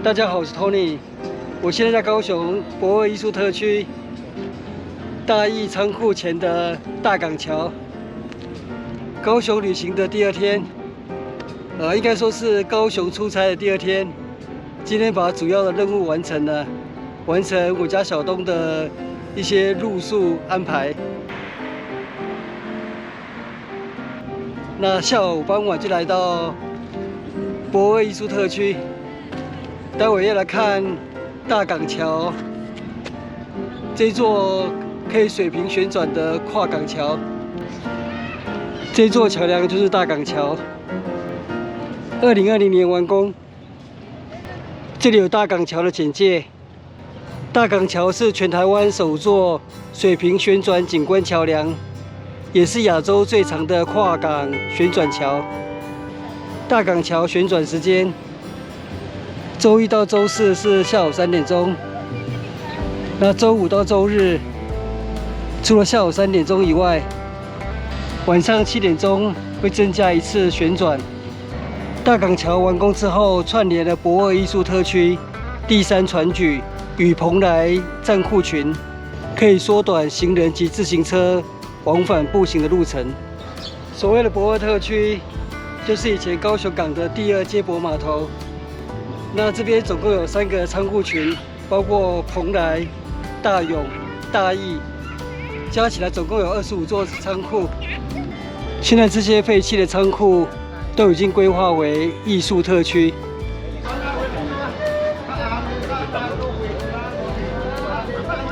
大家好，我是 Tony， 我现在在高雄博尔艺术特区大义仓库前的大港桥。高雄旅行的第二天，应该说是高雄出差的第二天。今天把主要的任务完成了，完成我家小东的一些路宿安排。那下午傍晚就来到博尔艺术特区。 待会要来看大港桥，这座可以水平旋转的跨港桥。这座桥梁就是大港桥，2020年完工。这里有大港桥的简介。大港桥是全台湾首座水平旋转景观桥梁，也是亚洲最长的跨港旋转桥。大港桥旋转时间。 周一到周四是下午3点钟，那周五到周日，除了下午3点钟以外，晚上7点钟会增加一次旋转。大港桥完工之后，串联了博尔艺术特区、第三船咀与蓬莱站库群，可以缩短行人及自行车往返步行的路程。所谓的博尔特区，就是以前高雄港的第2接驳码头。 那这边总共有3个仓库群，包括蓬莱、大勇、大义，加起来总共有25座仓库。现在这些废弃的仓库都已经规划为艺术特区。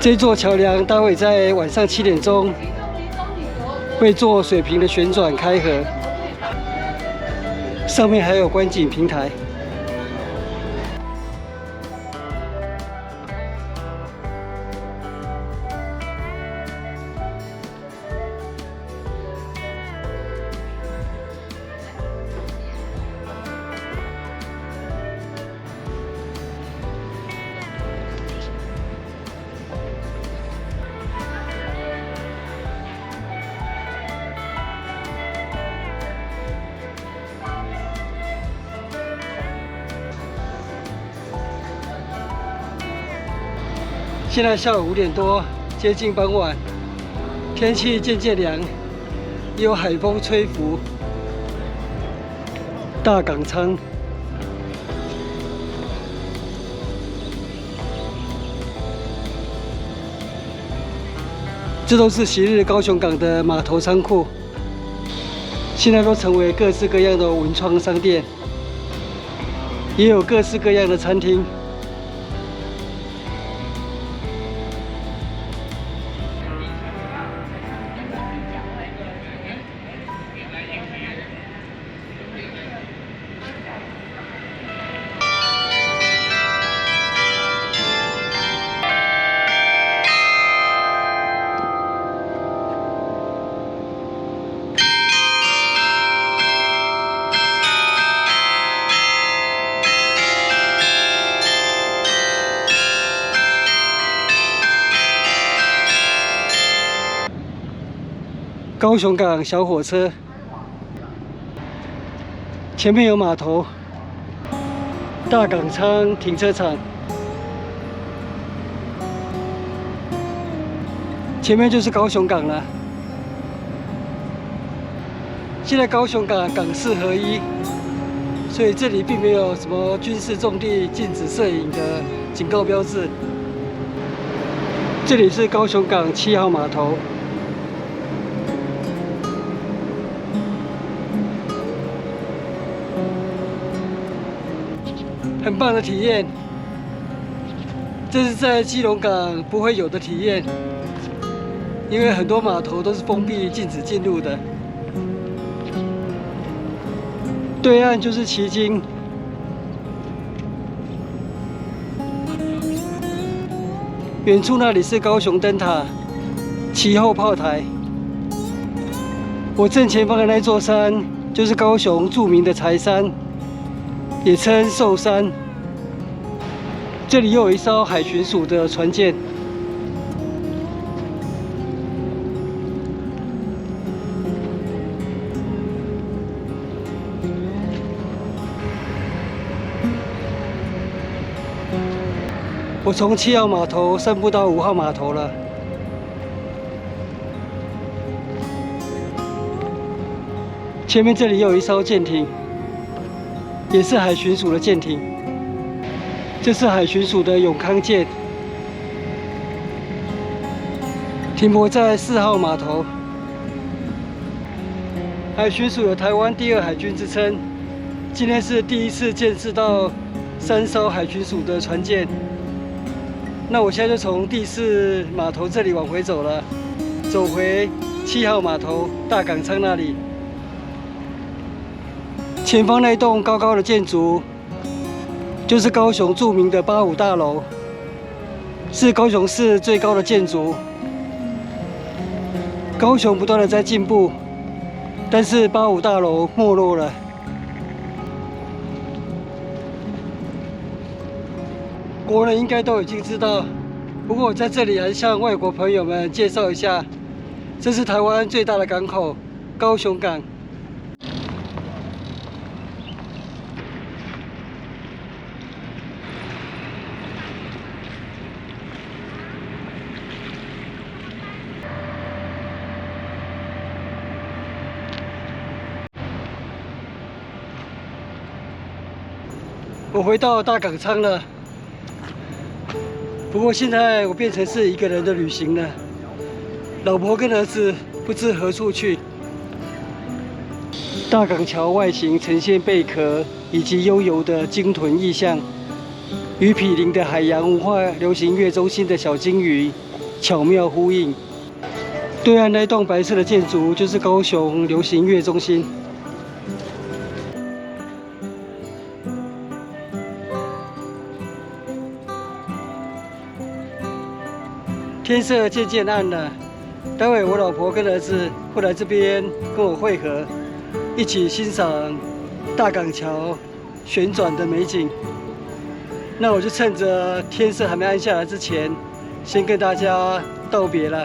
这座桥梁待会在晚上7点钟会做水平的旋转开合，上面还有观景平台。 现在下午5点多，接近傍晚，天气渐渐凉，也有海风吹拂。大港仓，这都是昔日高雄港的码头仓库，现在都成为各式各样的文创商店，也有各式各样的餐厅。 高雄港小火车，前面有码头，大港仓停车场，前面就是高雄港了。现在高雄港港市合一，所以这里并没有什么军事重地禁止摄影的警告标志。这里是高雄港7号码头。 很棒的体验，这是在基隆港不会有的体验，因为很多码头都是封闭、禁止进入的。对岸就是旗津，远处那里是高雄灯塔、旗后炮台。我正前方的那座山就是高雄著名的柴山。 也称寿山，这里又有一艘海巡署的船舰。我从7号码头散步到5号码头了。前面这里有一艘舰艇，也是海巡署的舰艇。这是海巡署的永康舰，停泊在4号码头。海巡署有台湾第2海军之称，今天是第1次见识到3艘海巡署的船舰。那我现在就从第4码头这里往回走了，走回7号码头大港仓那里。前方那栋高高的建筑，就是高雄著名的85大楼，是高雄市最高的建筑。高雄不断的在进步，但是85大楼没落了。国人应该都已经知道，不过我在这里还向外国朋友们介绍一下，这是台湾最大的港口——高雄港。我回到大港仓了，不过现在我变成是一个人的旅行了，老婆跟儿子不知何处去。大港桥外形呈现贝壳以及悠游的鲸豚意象，与毗邻的海洋文化流行乐中心的小金鱼巧妙呼应。对岸那栋白色的建筑就是高雄流行乐中心。天色渐渐暗了，待会我老婆跟儿子会来这边跟我会合，一起欣赏大港桥旋转的美景。那我就趁着天色还没暗下来之前，先跟大家道别了。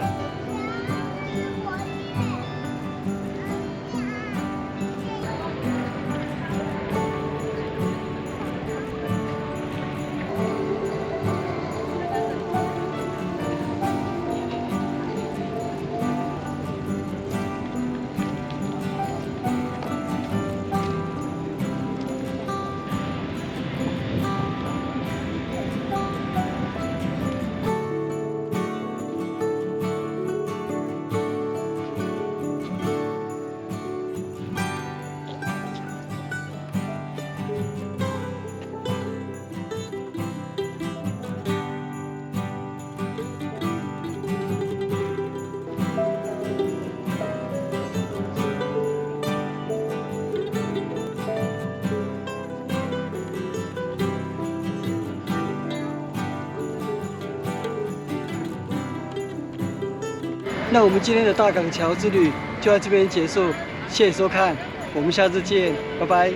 那我们今天的大港桥之旅就到这边结束，谢谢收看，我们下次见，拜拜。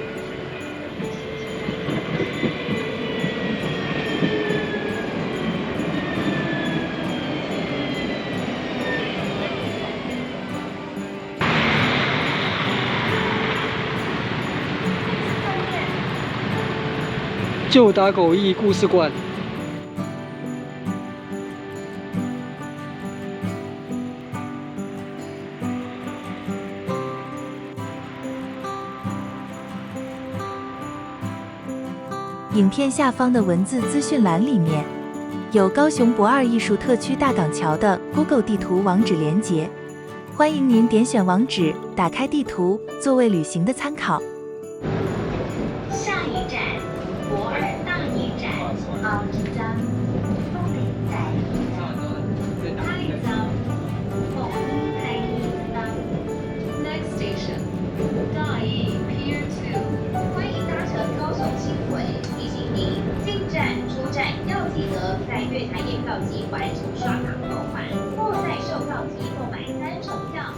旧打狗驿故事馆。影片下方的文字资讯栏里面有高雄博二艺术特区大港桥的 Google 地图网址连结，欢迎您点选网址，打开地图，作为旅行的参考。下一站，博二大驿站，昂江，丰林在太江，丰林在Next station， 大驿 Pier 2， 欢迎搭乘高雄轻轨。提醒您，进站、出站要记得在月台验票机完成刷卡扣款，或在售票机购买3成票。